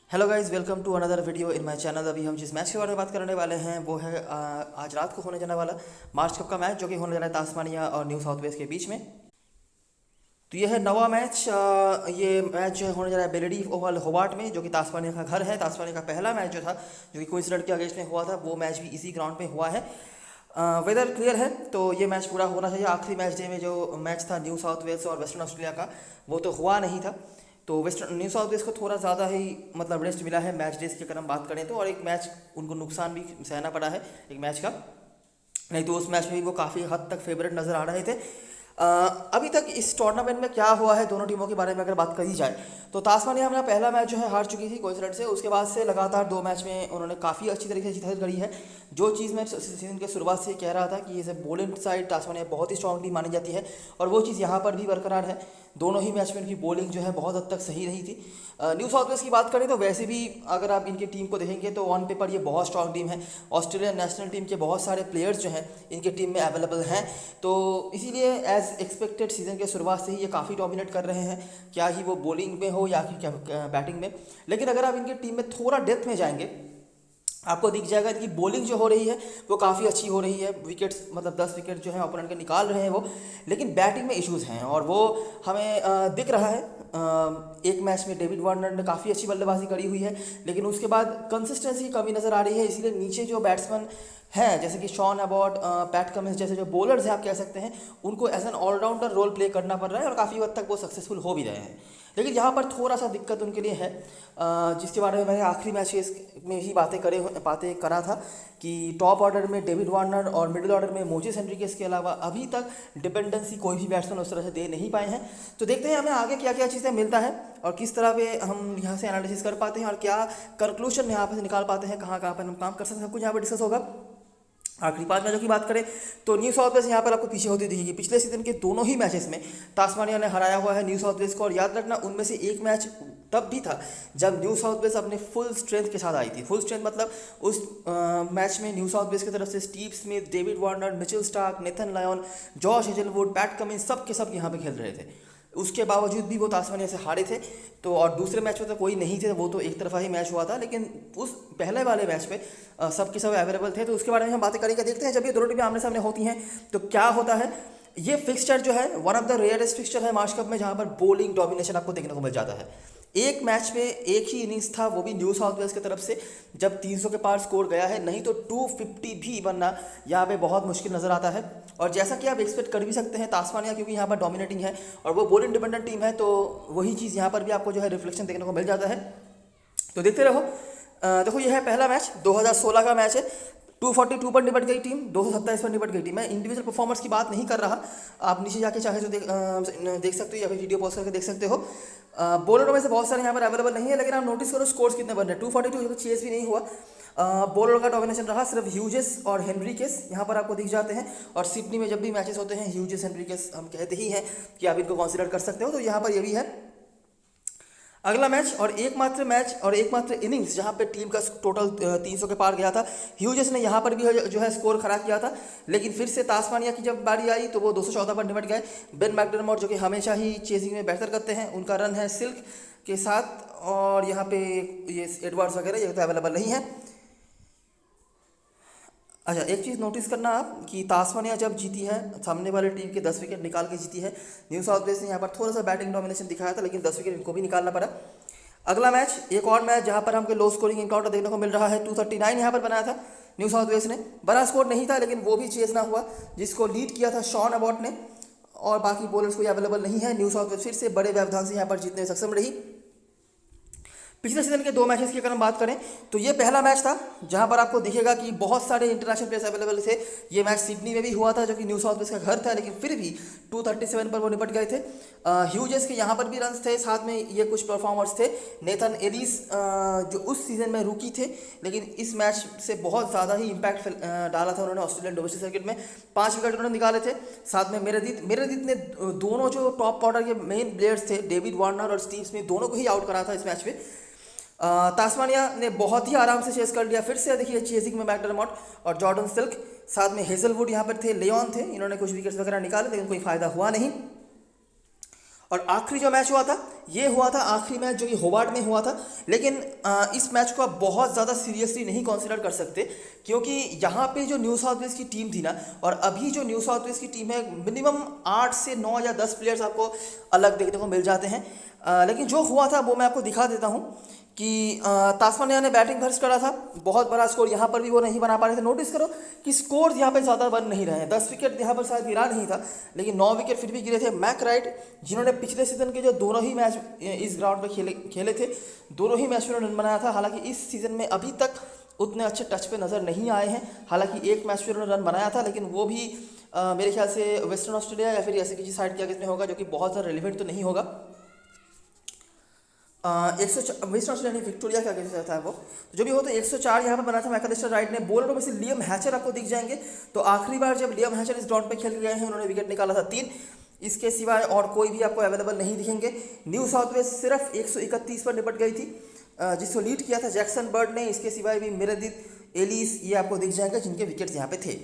Hello guys, welcome to another video in my channel. अभी हम जिस मैच के बारे में बात करने वाले हैं वो है आज रात को होने जाने वाला मार्च कप का मैच, जो कि होने जा रहा है तास्मानिया और न्यू साउथ वेल्स के बीच में। तो ये है नवा मैच। ये मैच जो है होने जा रहा है बेलेडी ओवल होबार्ट में, जो कि तास्मानिया का घर है। तास्मानिया का पहला मैच जो था, जो कि क्वींसलैंड के अगेंस्ट में हुआ था, वो मैच भी इसी ग्राउंड पे हुआ है। वेदर क्लियर है तो ये मैच पूरा होना चाहिए। आखिरी मैच डे में जो मैच था न्यू साउथ वेल्स और वेस्टर्न ऑस्ट्रेलिया का, वो तो हुआ नहीं था। तो वेस्टर्न न्यू साउथ वेल्स को थोड़ा ज़्यादा ही मतलब रेस्ट मिला है मैच डेज की अगर हम बात करें तो, और एक मैच उनको नुकसान भी सहना पड़ा है एक मैच का। नहीं तो उस मैच में भी वो काफ़ी हद तक फेवरेट नज़र आ रहे थे। अभी तक इस टूर्नामेंट में क्या हुआ है दोनों टीमों के बारे में अगर बात करी जाए तो तास्मानिया अपना पहला मैच जो है हार चुकी थी क्वींसलैंड से। उसके बाद से लगातार दो मैच में उन्होंने काफ़ी अच्छी तरीके से जीत हासिल करी है। जो चीज़ मैं सीजन के शुरुआत से कह रहा था कि इसे बॉलिंग साइड तास्मानिया बहुत ही स्ट्रॉन्ग टीम मानी जाती है, और वो चीज़ यहाँ पर भी बरकरार है। दोनों ही मैच में इनकी बॉलिंग जो है बहुत हद तक सही रही थी। न्यू साउथ वेल्स की बात करें तो वैसे भी अगर आप इनकी टीम को देखेंगे तो ऑन पेपर ये बहुत स्ट्रॉन्ग टीम है। ऑस्ट्रेलियन नेशनल टीम के बहुत सारे प्लेयर्स जो हैं इनकी टीम में अवेलेबल हैं, तो इसीलिए एज एक्सपेक्टेड सीजन के शुरुआत से ही ये काफ़ी डोमिनेट कर रहे हैं, क्या ही वो बॉलिंग में हो या फिर बैटिंग में। लेकिन अगर आप इनकी टीम में थोड़ा डेप्थ में जाएंगे आपको दिख जाएगा कि बॉलिंग जो हो रही है वो काफ़ी अच्छी हो रही है। विकेट्स मतलब 10 विकेट जो है ओपोनेंट के निकाल रहे हैं वो, लेकिन बैटिंग में इश्यूज़ हैं और वो हमें दिख रहा है। एक मैच में डेविड वार्नर ने काफ़ी अच्छी बल्लेबाजी करी हुई है, लेकिन उसके बाद कंसिस्टेंसी की कमी नज़र आ रही है। इसीलिए नीचे जो बैट्समैन हैं जैसे कि शॉन अबॉट, पैट कमिंस जैसे जो बॉलर्स हैं आप कह सकते हैं, उनको as an allrounder role play करना पड़ रहा है और काफ़ी हद तक वो सक्सेसफुल हो भी रहे हैं। लेकिन यहाँ पर थोड़ा सा दिक्कत उनके लिए है, जिसके बारे में मैंने आखिरी मैच में ही बातें करा था कि टॉप ऑर्डर में डेविड वार्नर और मिडिल ऑर्डर में मोजेस हेनरिकेस के अलावा अभी तक डिपेंडेंसी कोई भी बैट्समैन उस तरह से दे नहीं पाए हैं। तो देखते हैं हमें आगे क्या क्या चीज़ें मिलता है और किस तरह पे हम यहाँ से एनालिसिस कर पाते हैं और क्या कंक्लूजन यहाँ पर निकाल पाते हैं, कहाँ कहाँ पर हम काम कर सकते हैं, सब कुछ यहाँ पर डिस्कस होगा। आखिरी पांच मैचों की बात करें तो न्यू साउथ वेल्स यहाँ पर आपको पीछे होती दिखेगी। पिछले सीजन के दोनों ही मैचेस में तास्मानिया ने हराया हुआ है न्यू साउथ वेल्स को, और याद रखना उनमें से एक मैच तब भी था जब न्यू साउथ वेल्स अपने फुल स्ट्रेंथ के साथ आई थी। फुल स्ट्रेंथ मतलब उस मैच में न्यू साउथ वेल्स की तरफ से Steve Smith, David Warner, Mitchell Starc, Nathan Lyon, Josh Hazlewood, PAT Cummins सब के सब यहाँ पे खेल रहे थे। उसके बावजूद भी वो तास्मानिया से हारे थे। तो और दूसरे मैच में तो कोई नहीं थे, वो तो एक तरफा ही मैच हुआ था, लेकिन उस पहले वाले मैच में सब के सब अवेलेबल थे। तो उसके बारे में हम बातें करेंगे। देखते हैं जब ये दोनों टीमें आमने सामने होती हैं तो क्या होता है। ये फिक्सचर जो है one of the rarest fixture है मार्च कप में, जहाँ पर बॉलिंग डोमिनेशन आपको देखने को मिल जाता है। एक मैच में एक ही इनिंग्स था, वो भी न्यू साउथ वेल्स की तरफ से, जब 300 के पार स्कोर गया है, नहीं तो 250 भी बनना यहाँ पे बहुत मुश्किल नज़र आता है। और जैसा कि आप एक्सपेक्ट कर भी सकते हैं तास्मानिया क्योंकि यहाँ पर डोमिनेटिंग है और वो बॉलिंग डिपेंडेंट टीम है, तो वही चीज़ यहाँ पर भी आपको जो है रिफ्लेक्शन देखने को मिल जाता है। तो देखते रहो। देखो ये है पहला मैच, 2016 का मैच है। 242 पर निपट गई टीम, 227 पर निपट गई टीम। मैं इंडिविजुअल परफॉर्मेंस की बात नहीं कर रहा, आप नीचे जाके चाहे तो देख सकते हो या फिर वीडियो पॉज करके देख सकते हो। बॉलरों में से बहुत सारे यहाँ पर अवेलेबल नहीं है, लेकिन आप नोटिस करो स्कोर्स कितने बन रहे हैं। 242 तो चेस भी नहीं हुआ। बॉलर का डोमिनेशन रहा, सिर्फ ह्यूजेस और हेनरिकेस यहाँ पर आपको दिख जाते हैं। और सिडनी में जब भी मैचेस होते हैं ह्यूजेस हेनरिकेस हम कहते ही हैं कि आप इनको कंसिडर कर सकते हो, तो यहाँ पर ये भी है। अगला मैच और एकमात्र इनिंग्स जहां पे टीम का टोटल 300 के पार गया था, ह्यूजेस ने यहां पर भी जो है स्कोर खराब किया था। लेकिन फिर से तास्मानिया की जब बारी आई तो वो 214 पर निपट गए। बेन मैकडरमॉट जो कि हमेशा ही चेजिंग में बेहतर करते हैं, उनका रन है सिल्क के साथ, और यहाँ पे ये एडवर्ड्स वगैरह ये तो अवेलेबल नहीं है। अच्छा, एक चीज़ नोटिस करना आप कि तास्मानिया जब जीती है सामने वाली टीम के 10 विकेट निकाल के जीती है। न्यू साउथ वेल्स ने यहाँ पर थोड़ा सा बैटिंग डोमिनेशन दिखाया था, लेकिन 10 विकेट इनको भी निकालना पड़ा। अगला मैच एक और मैच जहाँ पर हमको लो स्कोरिंग इनकाउंटर देखने को मिल रहा है। 239 यहाँ पर बनाया था न्यू साउथ वेल्स ने, बड़ा स्कोर नहीं था लेकिन वो भी चेस ना हुआ, जिसको लीड किया था शॉन अबॉट ने, और बाकी बॉलर्स कोई अवेलेबल नहीं है। न्यू साउथ वेल्स फिर से बड़े व्यवधान से यहाँ पर जीतने में सक्षम रही। पिछले सीजन के दो मैचेस की अगर हम बात करें तो ये पहला मैच था जहां पर आपको दिखेगा कि बहुत सारे इंटरनेशनल प्लेयर्स अवेलेबल थे। ये मैच सिडनी में भी हुआ था जो कि न्यू साउथ वेल्स का घर था, लेकिन फिर भी 237 पर वो निपट गए थे। ह्यूजेस के यहाँ पर भी रन्स थे, साथ में ये कुछ परफॉर्मर्स थे। नेथन एलिस जो उस सीजन में रूकी थे, लेकिन इस मैच से बहुत ज़्यादा ही इम्पैक्ट डाला था उन्होंने ऑस्ट्रेलियन डोमेस्टिक सर्किट में। 5 विकेट उन्होंने निकाले थे। साथ में मेरेदित ने दोनों जो टॉप ऑर्डर के मेन प्लेयर्स थे डेविड वार्नर और स्टीव स्मिथ, दोनों को ही आउट करा था इस मैच में। तास्मानिया ने बहुत ही आराम से चेस कर लिया। फिर से देखिए चेजिंग में मैकडरमॉट और जॉर्डन सिल्क, साथ में हेजलवुड यहाँ पर थे, लेयन थे, इन्होंने कुछ विकेट्स वगैरह निकाले लेकिन कोई फायदा हुआ नहीं। और आखिरी जो मैच हुआ था ये हुआ था आखिरी मैच जो कि होबार्ट में हुआ था। लेकिन इस मैच को आप बहुत ज़्यादा सीरियसली नहीं कंसीडर कर सकते, क्योंकि यहाँ पे जो न्यू साउथ वेल्स की टीम थी ना, और अभी जो न्यू साउथ वेल्स की टीम है, मिनिमम 8 से 9 या 10 प्लेयर्स आपको अलग देखने को मिल जाते हैं। लेकिन जो हुआ था वो मैं आपको दिखा देता हूँ कि तास्मानिया ने बैटिंग फर्स्ट करा था, बहुत बड़ा स्कोर यहाँ पर भी वो नहीं बना पा रहे थे। नोटिस करो कि स्कोर यहाँ पे ज़्यादा बन नहीं रहे हैं, 10 विकेट यहाँ पर शायद गिरा नहीं था, लेकिन 9 विकेट फिर भी गिरे थे। मैक राइट, जिन्होंने पिछले सीजन के जो दोनों ही मैच इस ग्राउंड पर खेले थे, दोनों ही मैच में उन्होंने रन बनाया था। हालांकि इस सीज़न में अभी तक उतने अच्छे टच पे नज़र नहीं आए हैं। हालांकि एक मैच में उन्होंने रन बनाया था, लेकिन वो भी मेरे ख्याल से वेस्टर्न ऑस्ट्रेलिया या फिर ऐसे किसी साइड के अगेंस्ट में होगा, जो कि बहुत ज़्यादा रिलेवेंट तो नहीं होगा। वेस्टर्न ऑस्ट्रेलिया ने विक्टोरिया का अगेंस्ट था वो, तो जो भी हो, तो 104 यहाँ पर बना था मैकलिस्टर राइट ने। बॉलरों में से लियम हैचर आपको दिख जाएंगे। तो आखिरी बार जब लियम हैचर इस ग्राउंड पे खेल गए हैं, उन्होंने विकेट निकाला था 3। इसके सिवाय और कोई भी आपको अवेलेबल नहीं दिखेंगे। न्यू साउथ वेल्स सिर्फ 131 पर निपट गई थी, जिसको लीड किया था जैक्सन बर्ड ने। इसके सिवाय भी मेरेदिथ, एलिस, ये आपको दिख जाएंगे जिनके विकेट्स यहाँ पे थे।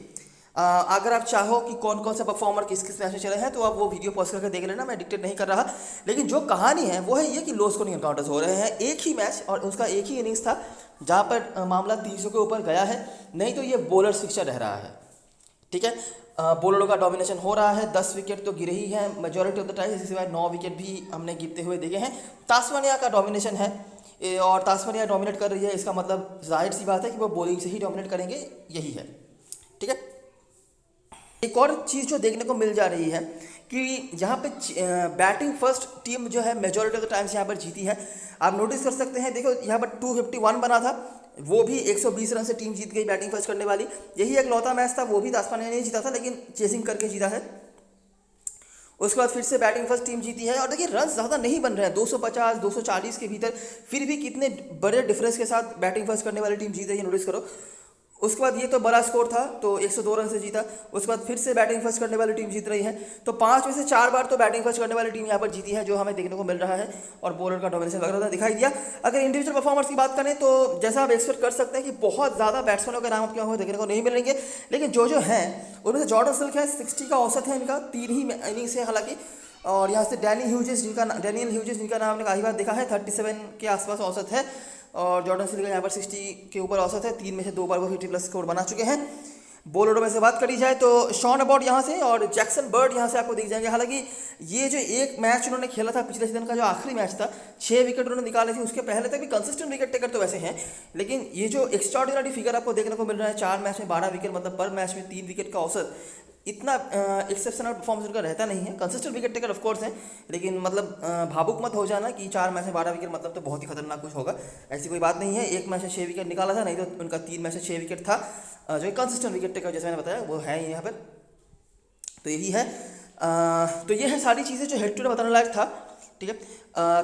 अगर आप चाहो कि कौन कौन से परफॉर्मर किस किस मैच में चले हैं, तो आप वो वीडियो पॉज करके देख लेना, मैं डिक्टेट नहीं कर रहा। लेकिन जो कहानी है वो है ये कि लो स्कोरिंग एनकाउंटर्स हो रहे हैं। एक ही मैच और उसका एक ही इनिंग्स था जहाँ पर मामला 300 के ऊपर गया है, नहीं तो ये बॉलर फिक्सचर रह रहा है। ठीक है, बॉलरों का डोमिनेशन हो रहा है। 10 विकेट तो गिरे ही हैं मेजॉरिटी ऑफ द टाइम, इसके सिवाय 9 विकेट भी हमने गिरते हुए देखे हैं। तास्मानिया का डोमिनेशन है, और तास्मानिया डोमिनेट कर रही है, इसका मतलब जाहिर सी बात है कि वो बॉलिंग से ही डोमिनेट करेंगे, यही है। ठीक है, एक और चीज़ जो देखने को मिल जा रही है कि यहाँ पे बैटिंग फर्स्ट टीम जो है मेजॉरिटी ऑफ द टाइम्स यहाँ पर जीती है। आप नोटिस कर सकते हैं, देखो यहाँ पर 251 बना था, वो भी 120 रन से टीम जीत गई बैटिंग फर्स्ट करने वाली। यही एक लौता मैच था, वो भी तास्मानिया ने जीता था, लेकिन चेसिंग करके जीता है। उसके बाद फिर से बैटिंग फर्स्ट टीम जीती है। और देखिए रन ज़्यादा नहीं बन रहे हैं, 250 240 के भीतर, फिर भी कितने बड़े डिफरेंस के साथ बैटिंग फर्स्ट करने वाली टीम जीत रही है, नोटिस करो। उसके बाद ये तो बड़ा स्कोर था, तो 102 रन से जीता। उसके बाद फिर से बैटिंग फर्स्ट करने वाली टीम जीत रही है। तो 5 में से 4 बार तो बैटिंग फर्स्ट करने वाली टीम यहाँ पर जीती है, जो हमें देखने को मिल रहा है। और बॉलर का डोमिनेशन वगैरह दिखाई दिया। अगर इंडिविजुअल परफॉर्मेंस की बात करें, तो जैसा आप एक्सपेक्ट कर सकते हैं कि बहुत ज़्यादा बैट्समैनों के नाम आपके यहाँ देखने को नहीं मिलेंगे, लेकिन जो हैं उनमें से जॉर्डन सिल्क है, 60 का औसत है इनका, 3 ही इनिंग्स है हालांकि। और यहाँ से डैनियल ह्यूजेस जिनका नाम हमने काफ़ी बार देखा है, 37 के आसपास औसत है। और जॉर्डन सिल्क यहाँ पर 60 के ऊपर औसत है, 3 में से 2 बार वो 50+ स्कोर बना चुके हैं। बॉलरों में से बात करी जाए तो शॉन अबॉट यहाँ से और जैक्सन बर्ड यहाँ से आपको दिख जाएंगे। हालांकि ये जो एक मैच उन्होंने खेला था पिछले सीजन का, जो आखिरी मैच था, 6 विकेट उन्होंने निकाले थे। उसके पहले तक भी कंसिस्टेंट विकेट टेकर तो वैसे हैं, लेकिन ये जो एक्स्ट्राऑर्डिनरी फिगर आपको देखने को मिल रहा है, 4 मैच में 12 विकेट, मतलब पर मैच में 3 विकेट का औसत, इतना एक्सेप्शनल परफॉर्मेंस उनका रहता नहीं है। Consistent wicket taker of course है, लेकिन मतलब भावुक मत हो जाना कि 4 मैच में 12 विकेट मतलब तो बहुत ही खतरनाक कुछ होगा, ऐसी कोई बात नहीं है। एक मैच में 6 विकेट निकाला था, नहीं तो उनका 3 मैच में 6 विकेट था। जो कंसिस्टेंट विकेट टेकर जैसे मैंने बताया वो है यहाँ पर, तो यही है। तो ये है सारी चीज़ें जो हेड टू हेड बताने लायक था। ठीक है,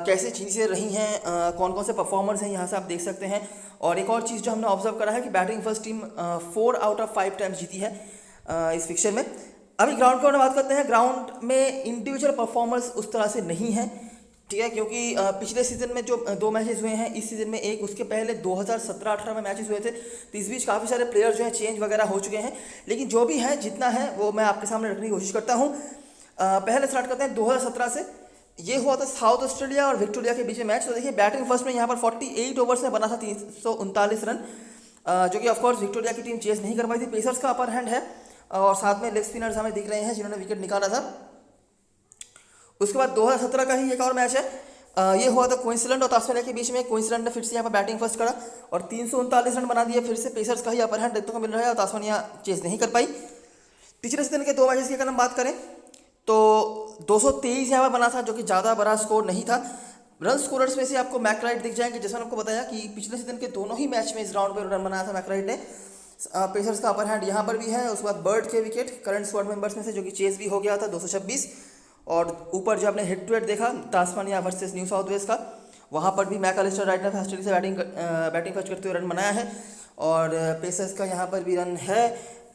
कैसे चीज़ें रही हैं, कौन कौन से परफॉर्मर्स हैं, यहाँ से आप देख सकते हैं। और एक और चीज़ जो हमने ऑब्जर्व करा है कि batting first team 4 out of 5 times जीती है इस फिक्चर में। अभी ग्राउंड की बात करते हैं। ग्राउंड में इंडिविजुअल परफॉर्मर्स उस तरह से नहीं है, ठीक है, क्योंकि पिछले सीजन में जो 2 मैचेस हुए हैं, इस सीजन में एक, उसके पहले 2017-18 में मैचेस हुए थे। तो इस बीच काफ़ी सारे प्लेयर्स जो हैं चेंज वगैरह हो चुके हैं, लेकिन जो भी है जितना है वो मैं आपके सामने रखने की कोशिश करता हूँ। पहले स्टार्ट करते हैं 2017 से। ये हुआ था साउथ ऑस्ट्रेलिया और विक्टोरिया के बीच में मैच। तो देखिए बैटिंग फर्स्ट में यहाँ पर 48 ओवर्स में बना था 339 रन, जो कि ऑफकोर्स विक्टोरिया की टीम चेस नहीं कर पाई थी। पेसर्स का अपर हैंड है, और साथ में लेग स्पिनर्स हमें दिख रहे हैं जिन्होंने विकेट निकाला था। उसके बाद 2017 का ही एक और मैच है, ये हुआ था क्वींसलैंड और तास्मानिया के बीच में। क्वींसलैंड ने फिर से यहाँ पर बैटिंग फर्स्ट करा और 339 रन बना दिए। फिर से पेसर्स का ही अपर हैंड देखने को मिल रहा है, और तास्मानिया चेस नहीं कर पाई। पिछले सीजन के 2 मैचेस की अगर हम बात करें तो 223 यहाँ पर बना था, जो कि ज़्यादा बड़ा स्कोर नहीं था। रन स्कोरर्स में से आपको मैकराइट दिख जाएंगे, जैसे मैंने आपको बताया कि पिछले सीजन के दोनों ही मैच में इस राउंड पर रन बनाया था मैकराइट ने। पेसर्स का अपर हैंड यहाँ पर भी है। उसके बाद बर्ड के विकेट करंट स्क्वाड मेंबर्स में से, जो कि चेस भी हो गया था 226। और ऊपर जो आपने हेड टू हेड देखा Tasmania versus new South Wales का, वहाँ पर भी मैकलिस्टर राइट ने ऑस्ट्रेलिया से बैटिंग फर्स्ट करते हुए रन बनाया है। और पेसर्स का यहाँ पर भी रन है।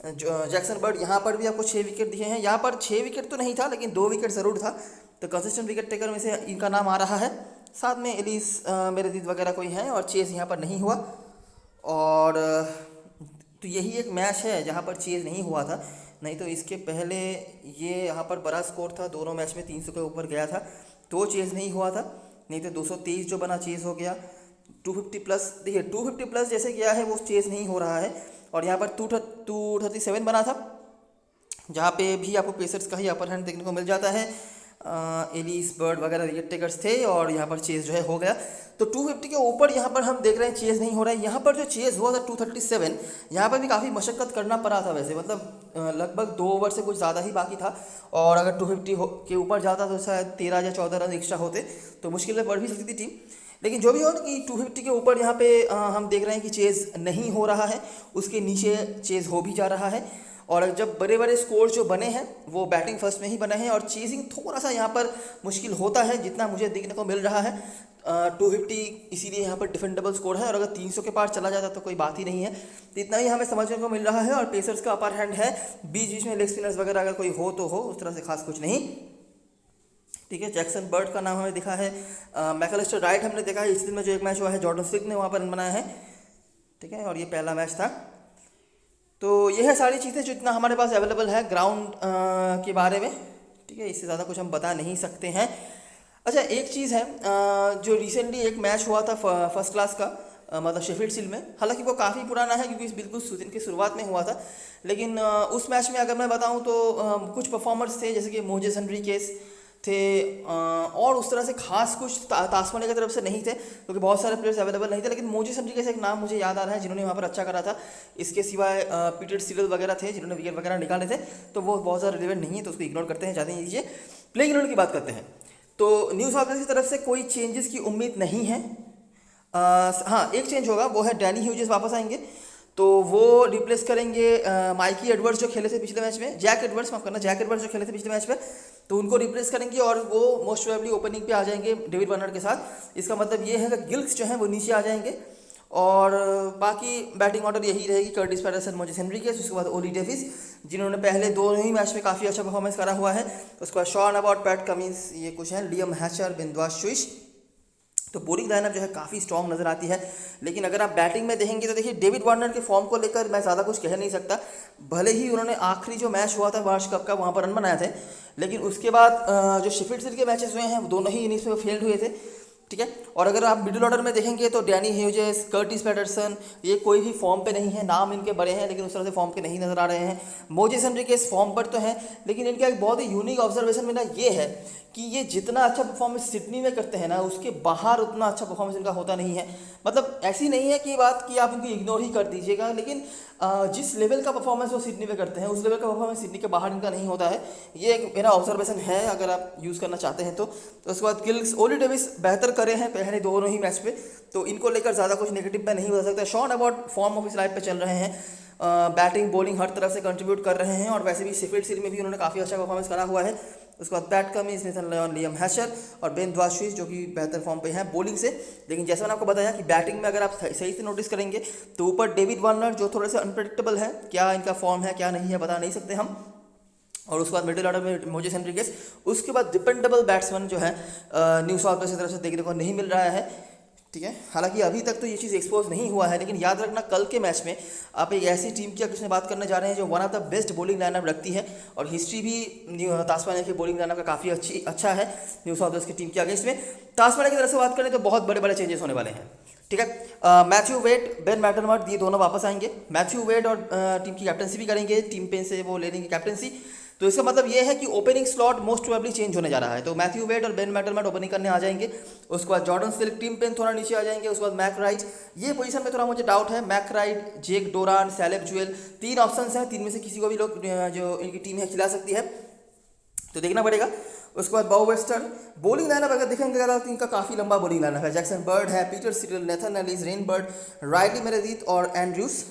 जैक्सन बर्ड यहाँ पर भी आपको 6 विकेट दिए हैं। यहाँ पर 6 विकेट तो नहीं था, लेकिन 2 विकेट ज़रूर था। तो कंसिस्टेंट विकेट टेकर में से इनका नाम आ रहा है। साथ में एलिस मेरेदिथ वगैरह कोई हैं, और चेस यहाँ पर नहीं हुआ। और तो यही एक मैच है जहाँ पर चेज नहीं हुआ था, नहीं तो इसके पहले ये यहाँ पर बड़ा स्कोर था। दोनों मैच में 300 के ऊपर गया था, तो चेज नहीं हुआ था। नहीं तो 223 जो बना चेज़ हो गया, 250 प्लस, देखिए 250 प्लस जैसे क्या है वो चेज़ नहीं हो रहा है। और यहाँ पर 237 बना था, जहाँ पे भी आपको पेसर्स का ही अपर हैंड देखने को मिल जाता है। एलिस बर्ड वगैरह विकेट टेकर्स थे और यहाँ पर चेज़ जो है हो गया। तो 250 के ऊपर यहाँ पर हम देख रहे हैं चेज़ नहीं हो रहा है। यहाँ पर जो चेज़ हुआ था 237, यहाँ पर भी काफ़ी मशक्क़त करना पड़ा था वैसे, मतलब लगभग 2 ओवर से कुछ ज़्यादा ही बाकी था। और अगर 250 के ऊपर जाता तो शायद 13 या 14 रन एक्स्ट्रा होते तो मुश्किल में बढ़ भी सकती थी टीम। लेकिन जो भी हो ना कि 250 के ऊपर यहाँ पे हम देख रहे हैं कि चेज़ नहीं हो रहा है, उसके नीचे चेज़ हो भी जा रहा है। और जब बड़े बड़े स्कोर जो बने हैं वो बैटिंग फर्स्ट में ही बने हैं और चेजिंग थोड़ा सा यहाँ पर मुश्किल होता है जितना मुझे देखने को मिल रहा है। 250 इसीलिए यहाँ पर डिफेंडेबल स्कोर है और अगर 300 के पार चला जाता तो कोई बात ही नहीं है। तो इतना ही हमें समझने को मिल रहा है और पेसर्स का अपर हैंड है। बीच बीच में लेग स्पिनर्स वगैरह अगर कोई हो तो हो, उस तरह से खास कुछ नहीं। ठीक है, जैक्सन बर्ड का नाम हमें दिखा है। मैकलिस्टर राइट हमने देखा है, इस दिन में जो एक मैच हुआ है जॉर्डन स्विफ्ट ने वहाँ पर रन बनाया है। ठीक है, और ये पहला मैच था। तो ये है सारी चीज़ें जो इतना हमारे पास अवेलेबल है ग्राउंड के बारे में। ठीक है, इससे ज़्यादा कुछ हम बता नहीं सकते हैं। अच्छा, एक चीज़ है, जो रिसेंटली एक मैच हुआ था फर्स्ट क्लास का, मतलब शेफील्ड शील्ड में, हालांकि वो काफ़ी पुराना है क्योंकि बिल्कुल सीजन की शुरुआत में हुआ था। लेकिन उस मैच में अगर मैं बताऊं तो कुछ परफॉर्मर्स थे जैसे कि मोजेस हेनरिकेस थे, और उस तरह से खास कुछ तास्मानिया की तरफ से नहीं थे क्योंकि बहुत सारे प्लेयर्स अवेलेबल नहीं थे। लेकिन मोजेस हेनरिकेस एक नाम मुझे याद आ रहा है जिन्होंने वहाँ पर अच्छा करा था। इसके सिवाय पीटर सीरल वगैरह थे जिन्होंने विकेट वगैरह निकाले थे, तो वो बहुत ज़्यादा रिलेवेंट नहीं है, तो उसको इग्नोर करते हैं, ज़्यादा नहीं लीजिए। प्लेइंग 11 की बात करते हैं तो न्यू साउथ वेल्स की तरफ से कोई चेंजेस की उम्मीद नहीं है। हाँ, एक चेंज होगा, वो है डैनी ह्यूजेस वापस आएंगे, तो वो रिप्लेस करेंगे माइकी एडवर्ड्स जो खेले थे पिछले मैच में, जैक एडवर्ड्स माफ करना, जैक एडवर्ड्स जो खेले थे पिछले मैच में, तो उनको रिप्लेस करेंगे और वो मोस्ट प्रोबेबली ओपनिंग पे आ जाएंगे डेविड वार्नर के साथ। इसका मतलब ये है कि गिल्स जो हैं वो नीचे आ जाएंगे और बाकी बैटिंग ऑर्डर यही रहेगी, कर्टिस पैटरसन, मोजेस हेनरिकेस, उसके बाद ओली डेविस जिन्होंने पहले दोनों ही मैच में काफ़ी अच्छा परफॉर्मेंस करा हुआ है। उसके बाद शॉन अबाउट, पैट कमिंस, ये कुछ हैं, लियम हैचर, बेन द्वाशुइश। तो बोलिंग लाइनअप जो है काफ़ी स्ट्रॉन्ग नज़र आती है। लेकिन अगर आप बैटिंग में देखेंगे तो देखिए डेविड वार्नर के फॉर्म को लेकर मैं ज़्यादा कुछ कह नहीं सकता। भले ही उन्होंने आखिरी जो मैच हुआ था वर्ल्ड कप का वहाँ पर रन बनाए थे, लेकिन उसके बाद जो शेफील्ड शील्ड के मैचेस हुए हैं दोनों ही इनिंग्स में वो फेल्ड हुए थे। ठीक है, और अगर आप मिडिल ऑर्डर में देखेंगे तो डैनी ह्यूजेस, कर्टिस पैटरसन, ये कोई भी फॉर्म पे नहीं है। नाम इनके बड़े हैं लेकिन उस तरह से फॉर्म पे नहीं नज़र आ रहे हैं। मोजेस हेनरिकेस फॉर्म पर तो हैं, लेकिन इनका एक बहुत ही यूनिक ऑब्जर्वेशन मेरा ये है कि ये जितना अच्छा परफॉर्मेंस सिडनी में करते हैं ना, उसके बाहर उतना अच्छा परफॉर्मेंस इनका होता नहीं है। मतलब ऐसी नहीं है कि बात कि आप इनको इग्नोर ही कर दीजिएगा, लेकिन जिस लेवल का परफॉर्मेंस वो सिडनी में करते हैं उस लेवल का परफॉर्मेंस सिडनी के बाहर इनका नहीं होता है। ये एक मेरा ऑब्जर्वेशन है, अगर आप यूज़ करना चाहते हैं तो। उसके बाद गिल्स, ओली डेविस बेहतर करे हैं पहले दोनों ही मैच पे, तो इनको लेकर ज़्यादा कुछ नेगेटिव मैं नहीं बता सकता। शॉन अबाउट फॉर्म ऑफ इस लाइफ पे चल रहे हैं, बैटिंग बॉलिंग हर तरफ से कंट्रीब्यूट कर रहे हैं और वैसे भी शेफील्ड शील्ड में भी उन्होंने काफ़ी अच्छा परफॉर्मेंस करा हुआ है। उसके बाद Pat Cummins, Nathan Lyon, Liam Hatcher और बेन द्वाशुइश जो कि बेहतर फॉर्म पे हैं बॉलिंग से। लेकिन जैसा मैंने आपको बताया कि बैटिंग में अगर आप सही से नोटिस करेंगे तो ऊपर डेविड वार्नर जो थोड़े से अनप्रेडिक्टेबल है, क्या इनका फॉर्म है क्या नहीं है बता नहीं सकते हम। और उसके बाद मिडिल ऑर्डर में मोजेस हेनरिकेस, उसके बाद डिपेंडेबल बैट्समैन जो है न्यू साउथ वेल्स की तरफ से देखने को नहीं मिल रहा है। ठीक है, हालांकि अभी तक तो ये चीज़ एक्सपोज नहीं हुआ है, लेकिन याद रखना कल के मैच में आप एक ऐसी टीम की किसने बात करने जा रहे हैं जो one of the best bowling lineup रखती है और हिस्ट्री भी तास्मानिया की बॉलिंग लाइनअप का काफ़ी अच्छा है न्यू साउथ वेल्स की टीम के अगेंस्ट में। तास्मानिया की तरफ से बात करें तो बहुत बड़े बड़े चेंजेस होने वाले हैं। ठीक है, मैथ्यू वेड, बेन मैकडर्मट, ये दोनों वापस आएंगे। मैथ्यू वेड और टीम की कैप्टनसी भी करेंगे, टीम पे से वो ले लेंगे कैप्टनसी। तो इसका मतलब ये है कि opening slot most probably change होने जा रहा है। तो मैथ्यू वेड और बेन मैकडर्मट ओपनिंग करने आ जाएंगे। उसके बाद जॉर्डन स्विफ्ट, टीम पेन थोड़ा नीचे आ जाएंगे। उसके बाद मैक राइट, ये पोजीशन में थोड़ा मुझे डाउट है। मैक राइट, जेक डोरान, सैलेब जुएल, 3 ऑप्शंस हैं, 3 में से किसी को भी लोग जो इनकी टीम है खिला सकती है, तो देखना पड़ेगा। उसके बाद बॉब वेस्टर, बॉलिंग लाइनअप अगर देखेंगे तो इनका काफ़ी लंबा बॉलिंग लाइनअप है। जैक्सन बर्ड है, Peter Siddle, Nathan Ellis, Rainbird, Riley Meredith और एंड्रयूस।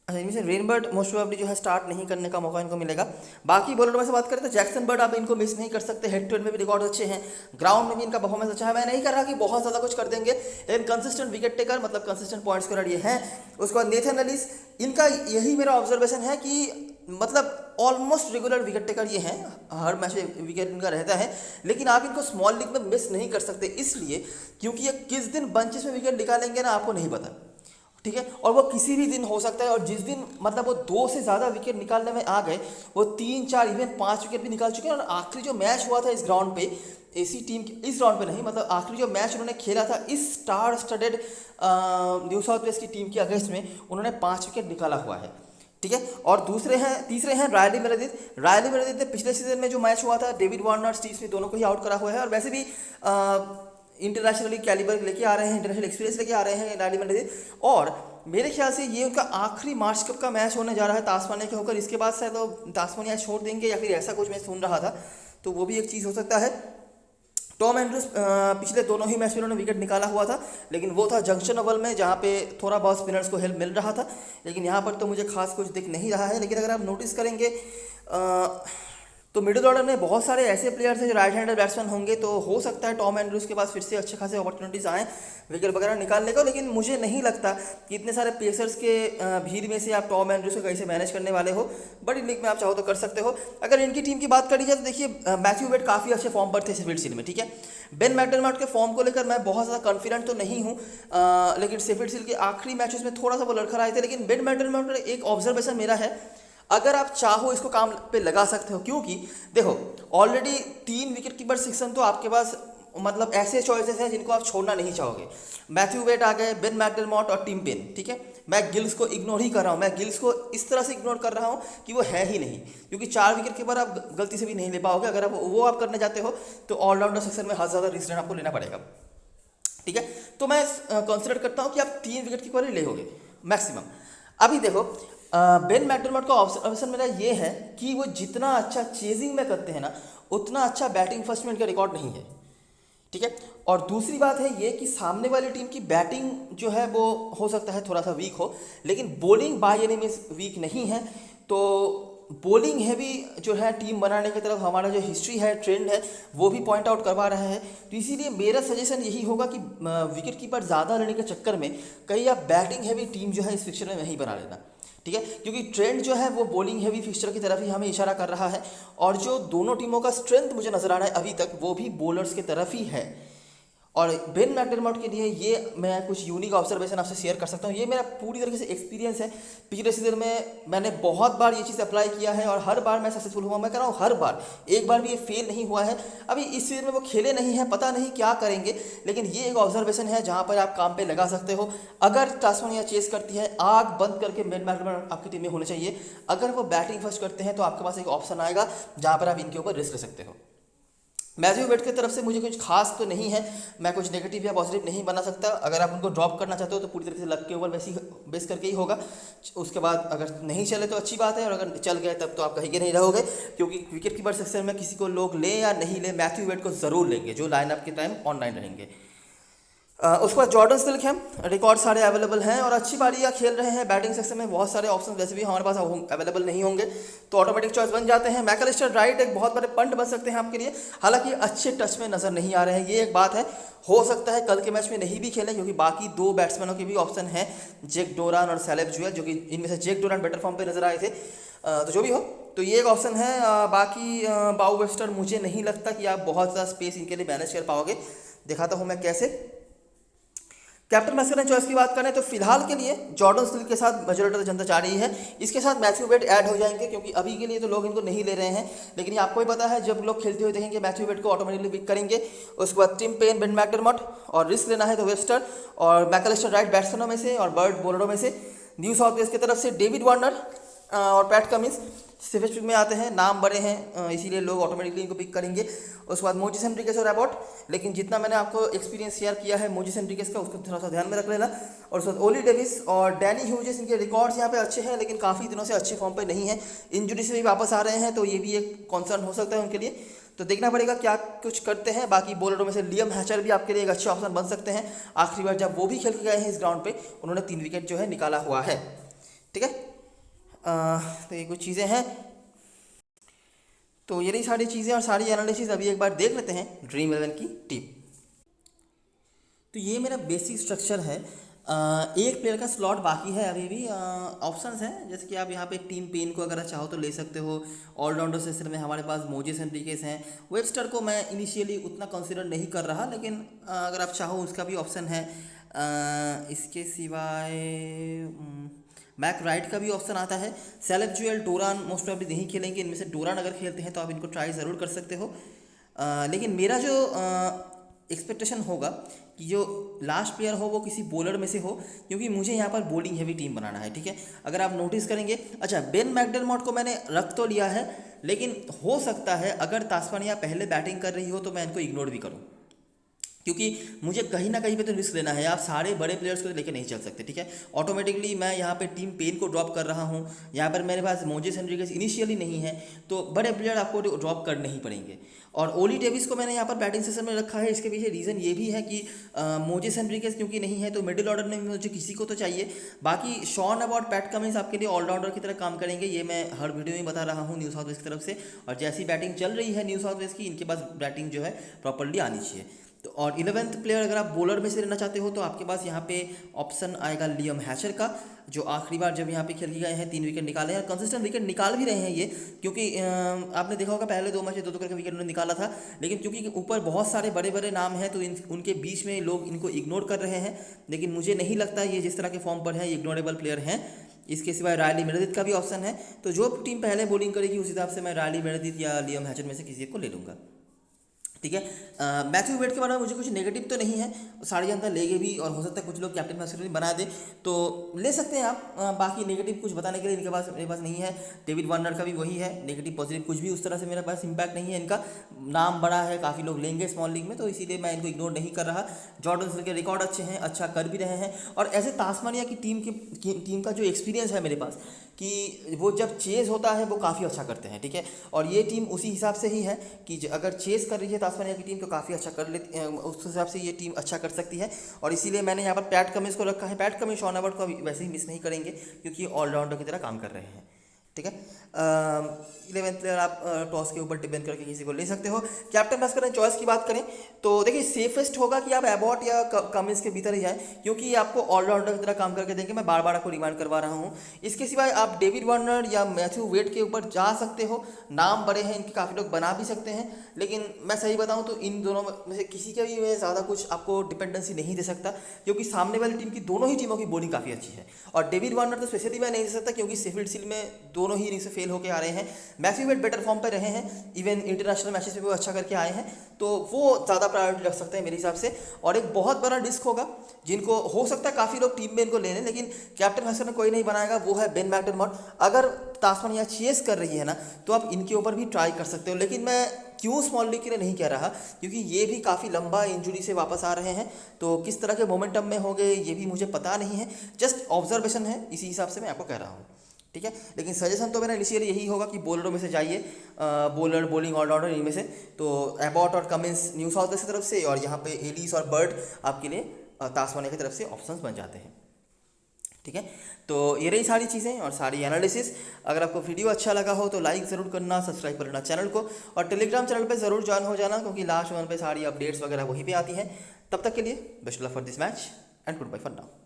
अच्छा, इनमें से रेनबर्ड मोस्ट प्रोबेबली जो है स्टार्ट नहीं करने का मौका इनको मिलेगा। बाकी बॉलर में से बात करें तो जैक्सन बर्ड आप इनको मिस नहीं कर सकते, हेड टू हेड में भी रिकॉर्ड अच्छे हैं, ग्राउंड में भी इनका परफॉर्मेंस अच्छा है। मैं नहीं कर रहा कि बहुत ज़्यादा कुछ कर देंगे, लेकिन कंसिस्टेंट विकेट टेकर मतलब कंसिस्टेंट पॉइंट स्कोरर ये हैं। उसके बाद नेथन एलिस, इनका यही मेरा ऑब्जर्वेशन है कि मतलब ऑलमोस्ट रेगुलर विकेट टेकर ये हैं, हर मैच में विकेट इनका रहता है, लेकिन आप इनको स्मॉल लीग में मिस नहीं कर सकते, इसलिए क्योंकि ये किस दिन बंचेस में विकेट निकालेंगे ना आपको नहीं पता। ठीक है। और वो किसी भी दिन हो सकता है, और जिस दिन मतलब वो 2 से ज़्यादा विकेट निकालने में आ गए, वो 3-4 इवन 5 विकेट भी निकाल चुके हैं। और आखिरी जो मैच हुआ था इस ग्राउंड पे, इसी टीम के इस ग्राउंड पे नहीं, मतलब आखिरी जो मैच उन्होंने खेला था इस star studded New South Wales की टीम के अगेंस्ट में, उन्होंने 5 विकेट निकाला हुआ है। ठीक है। और तीसरे हैं रायली मेरेदिथ ने पिछले सीजन में जो मैच हुआ था डेविड वार्नर, स्टीव स्मिथ दोनों को ही आउट करा हुआ है। और वैसे भी इंटरनेशनली कैलिबर लेके आ रहे हैं, इंटरनेशनल एक्सपीरियंस लेके आ रहे हैं रायली मेरेदिथ। और मेरे ख्याल से ये उनका आखिरी मार्च कप का मैच होने जा रहा है तास्मानिया के होकर। इसके बाद शायद तो तास्मानिया छोड़ देंगे या फिर ऐसा कुछ मैं सुन रहा था, तो वो भी एक चीज़ हो सकता है। टॉम एंड्रूज पिछले दोनों ही मैच में उन्होंने विकेट निकाला हुआ था, लेकिन वो था जंक्शन ओवल में जहाँ पे थोड़ा बहुत स्पिनर्स को हेल्प मिल रहा था। लेकिन यहाँ पर तो मुझे खास कुछ दिख नहीं रहा है। लेकिन अगर आप नोटिस करेंगे तो मिडिल ऑर्डर में बहुत सारे ऐसे प्लेयर्स हैं जो राइट हैंडर बैट्समैन होंगे, तो हो सकता है टॉम एंड्रूज के पास फिर से अच्छे खासे अपॉर्चुनिटीज़ आएँ विकेट वगैरह निकालने को। लेकिन मुझे नहीं लगता कि इतने सारे पेसर्स के भीड़ में से आप टॉम एंड्रूज को कैसे मैनेज करने वाले हो। बड़ी लीग में आप चाहो तो कर सकते हो। अगर इनकी टीम की बात करी जाए तो देखिए, मैथ्यू वेड काफ़ी अच्छे फॉर्म पर थे शेफील्ड शील्ड में। ठीक है। बेन मैकडेरमॉट के फॉर्म को लेकर मैं बहुत ज़्यादा कॉन्फिडेंट तो नहीं हूँ, लेकिन शेफील्ड शील्ड के आखिरी मैचेस में थोड़ा सा वो लड़खड़ आए थे। लेकिन बेन मैकडेरमॉट का एक ऑब्जर्वेशन मेरा है, अगर आप चाहो इसको काम पे लगा सकते हो, क्योंकि देखो ऑलरेडी 3 विकेट कीपर सेक्शन तो आपके पास मतलब ऐसे चॉइसेस हैं जिनको आप छोड़ना नहीं चाहोगे। मैथ्यू वेड आ गए, बेन मैकडेरमॉट और टिम पेन। ठीक है। मैं गिल्स को इग्नोर ही कर रहा हूँ, मैं गिल्स को इस तरह से इग्नोर कर रहा हूँ कि वो है ही नहीं, क्योंकि 4 विकेट कीपर आप गलती से भी नहीं ले पाओगे। अगर आप वो आप करने जाते हो तो ऑलराउंडर सेक्शन में ज़्यादा रिस्क आपको लेना पड़ेगा। ठीक है। तो मैं कंसिडर करता हूँ कि आप 3 विकेट कीपर ही लेोगे मैक्सिमम। अभी देखो बेन मैकडेरमॉट का ऑब्जर्वेशन मेरा ये है कि वो जितना अच्छा चेजिंग में करते हैं ना, उतना अच्छा बैटिंग फर्स्ट में इनका रिकॉर्ड नहीं है। ठीक है। और दूसरी बात है ये कि सामने वाली टीम की बैटिंग जो है वो हो सकता है थोड़ा सा वीक हो, लेकिन bowling by any means weak नहीं है। तो बॉलिंग हैवी जो है टीम बनाने की तरफ हमारा जो हिस्ट्री है, ट्रेंड है, वो भी पॉइंट आउट करवा रहा है। तो इसीलिए मेरा सजेशन यही होगा कि विकेट कीपर ज़्यादा लेने के चक्कर में कहीं आप बैटिंग हैवी टीम जो है इस फिक्चर में नहीं बना लेना। ठीक है। क्योंकि ट्रेंड जो है वो बॉलिंग हैवी फिक्चर की तरफ ही हमें इशारा कर रहा है, और जो दोनों टीमों का स्ट्रेंथ मुझे नजर आ रहा है अभी तक, वो भी बॉलर्स की तरफ ही है। और बेन मैकडेरमॉट के लिए ये मैं कुछ यूनिक ऑब्जर्वेशन आपसे शेयर कर सकता हूँ। ये मेरा पूरी तरीके से एक्सपीरियंस है। पिछले सीजन में मैंने बहुत बार ये चीज़ अप्लाई किया है और हर बार मैं सक्सेसफुल हुआ। मैं कह रहा हूँ हर बार, एक बार भी ये फेल नहीं हुआ है। अभी इस सीजन में वो खेले नहीं हैं, पता नहीं क्या करेंगे, लेकिन ये एक ऑब्जर्वेशन है जहाँ पर आप काम पे लगा सकते हो। अगर टास्मानिया चेस करती है, आग बंद करके बेन मैकडेरमॉट आपकी टीम में होने चाहिए। अगर वो बैटिंग फर्स्ट करते हैं तो आपके पास एक ऑप्शन आएगा जहाँ पर आप इनके ऊपर रिस्क ले सकते हो। मैथ्यू वेड की तरफ से मुझे कुछ खास तो नहीं है, मैं कुछ नेगेटिव या पॉजिटिव नहीं बना सकता। अगर आप उनको ड्रॉप करना चाहते हो तो पूरी तरह से लक के ऊपर वैसी बेस करके ही होगा। उसके बाद अगर नहीं चले तो अच्छी बात है, और अगर चल गए तब तो आप कहीं के नहीं रहोगे, क्योंकि विकेट कीपर सेक्शन में किसी को लोग ले या नहीं ले, मैथ्यू वेड को ज़रूर लेंगे जो लाइनअप के टाइम ऑनलाइन रहेंगे। उसके बाद जॉर्डन स्टिल्कहैम, रिकॉर्ड सारे अवेलेबल हैं और अच्छी पारियाँ खेल रहे हैं। बैटिंग सेक्शन में बहुत सारे ऑप्शन वैसे भी हमारे पास अवेलेबल नहीं होंगे, तो ऑटोमेटिक चॉइस बन जाते हैं। मैकलिस्टर राइट एक बहुत बड़े पंट बन सकते हैं आपके लिए, हालांकि अच्छे टच में नज़र नहीं आ रहे हैं, ये एक बात है। हो सकता है कल के मैच में नहीं भी खेलें, क्योंकि बाकी 2 बैट्समैनों के भी ऑप्शन हैं, जैक डोरान और सैलेब जुएल, जो कि इनमें से जैक डोरान बेटर फॉर्म पर नजर आए थे। तो जो भी हो, तो ये एक ऑप्शन है। बाकी बाउ वेस्टर मुझे नहीं लगता कि आप बहुत ज़्यादा स्पेस इनके लिए मैनेज कर पाओगे। दिखाता हूँ मैं कैसे। कैप्टन मैस्करन चॉइस की बात करें तो फिलहाल के लिए जॉर्डन स्टिल्क के साथ मेजोरिटी जनता चाह रही है। इसके साथ मैथ्यू वेड ऐड हो जाएंगे, क्योंकि अभी के लिए तो लोग इनको नहीं ले रहे हैं, लेकिन ये आपको ही पता है जब लोग खेलते हुए देखेंगे मैथ्यू वेड को ऑटोमेटिकली पिक करेंगे। उसके बाद टिम पेन, बेन मैकडेरमॉट, और रिस्क लेना है तो वेस्टर और मैकलिस्टर राइट बैट्समैनों में से और बर्ड बॉलरों में से। न्यू साउथ वेल्स की तरफ से डेविड वार्नर और पैट कमिंस सेफेस्ट पिक में आते हैं, नाम बड़े हैं, इसीलिए लोग ऑटोमेटिकली इनको पिक करेंगे। उसके बाद मोजिस हेनरिक्स और एबॉट, लेकिन जितना मैंने आपको एक्सपीरियंस शेयर किया है मोजिस हेनरिक्स का, उसको थोड़ा सा ध्यान में रख लेना। और उसके बाद ओली डेविस और डैनी ह्यूजेस, इनके रिकॉर्ड्स यहाँ पे अच्छे हैं, लेकिन काफ़ी दिनों से अच्छे फॉर्म पे नहीं है, इंजरी से भी वापस आ रहे हैं, तो ये भी एक कॉन्सर्न हो सकता है उनके लिए। तो देखना पड़ेगा क्या कुछ करते हैं। बाकी बॉलरों में से लियम हैचर भी आपके लिए एक अच्छे ऑप्शन बन सकते हैं। आखिरी बार जब वो भी खेल के गए हैं इस ग्राउंड पर, उन्होंने 3 विकेट जो है निकाला हुआ है। ठीक है। तो ये कुछ चीज़ें हैं। तो ये रही सारी चीज़ें और सारी एनालिसिस। अभी एक बार देख लेते हैं ड्रीम 11 की टीम। तो ये मेरा बेसिक स्ट्रक्चर है। एक प्लेयर का स्लॉट बाकी है, अभी भी ऑप्शंस हैं, जैसे कि आप यहाँ पे टीम पेन को अगर चाहो तो ले सकते हो। ऑलराउंडर सेक्शन में हमारे पास मोजिस हेनरिक्स हैं। वेबस्टर को मैं इनिशियली उतना कंसिडर नहीं कर रहा, लेकिन अगर आप चाहो उसका भी ऑप्शन है। इसके सिवाय बैक राइट का भी ऑप्शन आता है। सेलेब जुएल, डोरान मोस्ट प्रॉब्ली नहीं खेलेंगे। इनमें से डोरान अगर खेलते हैं तो आप इनको ट्राई ज़रूर कर सकते हो। लेकिन मेरा जो एक्सपेक्टेशन होगा कि जो लास्ट प्लेयर हो वो किसी बॉलर में से हो, क्योंकि मुझे यहाँ पर बॉलिंग हैवी टीम बनाना है। ठीक है, अगर आप नोटिस करेंगे, अच्छा बेन मैकडरमॉट को मैंने रख तो लिया है, लेकिन हो सकता है अगर तास्मानिया पहले बैटिंग कर रही हो तो मैं इनको इग्नोर भी करूँ, क्योंकि मुझे कहीं ना कहीं पे तो रिस्क लेना है। आप सारे बड़े प्लेयर्स को लेकर नहीं चल सकते। ठीक है, ऑटोमेटिकली मैं यहाँ पे टीम पेन को ड्रॉप कर रहा हूँ। यहाँ पर मेरे पास मोजेस हेनरिक्स इनिशियली नहीं है, तो बड़े प्लेयर आपको ड्रॉप करने ही पड़ेंगे। और ओली डेविस को मैंने यहाँ पर बैटिंग सेशन में रखा है। इसके पीछे रीज़न ये भी है कि मोजेस हेनरिक्स क्योंकि नहीं है, तो मिडिल ऑर्डर में मुझे किसी को तो चाहिए। बाकी शॉन अबाउट पैट कमिंस आपके लिए ऑलराउंडर की तरह काम करेंगे, ये मैं हर वीडियो में बता रहा हूँ न्यू साउथ वेल्स की तरफ से। और जैसी बैटिंग चल रही है न्यू साउथ वेल्स की, इनके पास बैटिंग जो है प्रॉपरली आनी चाहिए। तो और 11th प्लेयर अगर आप बॉलर में से लेना चाहते हो तो आपके पास यहाँ पे ऑप्शन आएगा लियम हैचर का, जो आखिरी बार जब यहाँ पे खेल के गए हैं 3 विकेट निकाले हैं, और कंसिस्टेंट विकेट निकाल भी रहे हैं ये, क्योंकि आपने देखा होगा पहले 2 मैच में 2-2 करके विकेट उन्होंने निकाला था। लेकिन क्योंकि ऊपर बहुत सारे बड़े बड़े नाम हैं तो उनके बीच में लोग इनको इग्नोर कर रहे हैं, लेकिन मुझे नहीं लगता ये जिस तरह के फॉर्म पर है ये इग्नोरेबल प्लेयर हैं। इसके सिवाय रायली मेरेदिथ का भी ऑप्शन है, तो जो टीम पहले बॉलिंग करेगी उस हिसाब से मैं रायली मेरेदिथ या लियम हैचर में से किसी को ले लूँगा। ठीक है, मैथ्यू वेड के बारे में मुझे कुछ नेगेटिव तो नहीं है, सारी जनता लेंगे भी, और हो सकता है कुछ लोग कैप्टन मैच बना दे तो ले सकते हैं आप। बाकी नेगेटिव कुछ बताने के लिए इनके पास मेरे पास नहीं है। डेविड वार्नर का भी वही है, नेगेटिव पॉजिटिव कुछ भी उस तरह से मेरे पास इंपैक्ट नहीं है। इनका नाम बड़ा है, काफ़ी लोग लेंगे स्मॉल लीग में, तो इसीलिए मैं इनको इग्नोर नहीं कर रहा। जॉर्डन स्मिथ के रिकॉर्ड अच्छे हैं, अच्छा कर भी रहे हैं, और ऐसे तास्मानिया की टीम का जो एक्सपीरियंस है मेरे पास कि वो जब चेज़ होता है वो काफ़ी अच्छा करते हैं। ठीक है, और ये टीम उसी हिसाब से ही है कि अगर चेज़ कर रही है तास्मानिया की टीम तो काफ़ी अच्छा कर लेती है, उस हिसाब से ये टीम अच्छा कर सकती है। और इसीलिए मैंने यहाँ पर पैट कमिंस को रखा है। पैट कमिंस शॉन अबाउट को वैसे ही मिस नहीं करेंगे, क्योंकि ऑलराउंडर की तरह काम कर रहे हैं। ठीक है, 11th प्लेयर आप टॉस के ऊपर डिपेंड करके किसी को ले सकते हो। कैप्टन बस करें, चॉइस की बात करें तो देखिए सेफेस्ट होगा कि आप एबॉट या कमिंस के भीतर ही जाएं, क्योंकि ये आपको ऑलराउंडर की तरह काम करके देंगे। मैं बार बार आपको रिमाइंड करवा रहा हूँ। इसके सिवाय आप डेविड वार्नर या मैथ्यू वेड के ऊपर जा सकते हो, नाम बड़े हैं इनके, काफ़ी लोग बना भी सकते हैं, लेकिन मैं सही बताऊँ तो इन दोनों में से किसी के भी मैं ज़्यादा कुछ आपको डिपेंडेंसी नहीं दे सकता, क्योंकि सामने वाली टीम की दोनों ही टीमों की बॉलिंग काफ़ी अच्छी है। और डेविड वार्नर तो स्पेशली मैं नहीं दे सकता, क्योंकि शेफील्ड शील्ड में दोनों ही इनिंग से फेल होकर आ रहे हैं। मैथ्यू वेड बेटर फॉर्म पर रहे हैं, इवन इंटरनेशनल मैचेस में वो अच्छा करके आए हैं, तो वो ज़्यादा प्रायोरिटी रख सकते हैं मेरे हिसाब से। और एक बहुत बड़ा रिस्क होगा, जिनको हो सकता है काफ़ी लोग टीम में इनको ले लें, लेकिन कैप्टन हैसर में कोई नहीं बनाएगा, वो है बेन मैकडरमॉट। अगर तास्मानिया चेस कर रही है ना तो आप इनके ऊपर भी ट्राई कर सकते हो, लेकिन मैं क्यों स्मॉल लीग के लिए नहीं कह रहा, क्योंकि ये भी काफ़ी लंबा इंजरी से वापस आ रहे हैं, तो किस तरह के मोमेंटम में होंगे ये भी मुझे पता नहीं है, जस्ट ऑब्जर्वेशन है, इसी हिसाब से मैं आपको कह रहा हूँ। ठीक है, लेकिन सजेशन तो मेरा इनिशियली यही होगा कि बॉलरों में से जाइए, बॉलर बॉलिंग ऑलराउंडर इनमें से, तो एबॉट और कमिंस न्यू साउथ वेल्स की तरफ से, और यहाँ पे एलिस और बर्ड आपके लिए तास्मानिया की तरफ से ऑप्शंस बन जाते हैं। ठीक है, तो ये रही सारी चीज़ें और सारी एनालिसिस। अगर आपको वीडियो अच्छा लगा हो तो लाइक ज़रूर करना, सब्सक्राइब कर लेना चैनल को, और टेलीग्राम चैनल पे ज़रूर ज्वाइन हो जाना, क्योंकि लास्ट वन पे सारी अपडेट्स वगैरह वहीं पे आती हैं। तब तक के लिए best luck for this match and goodbye for now.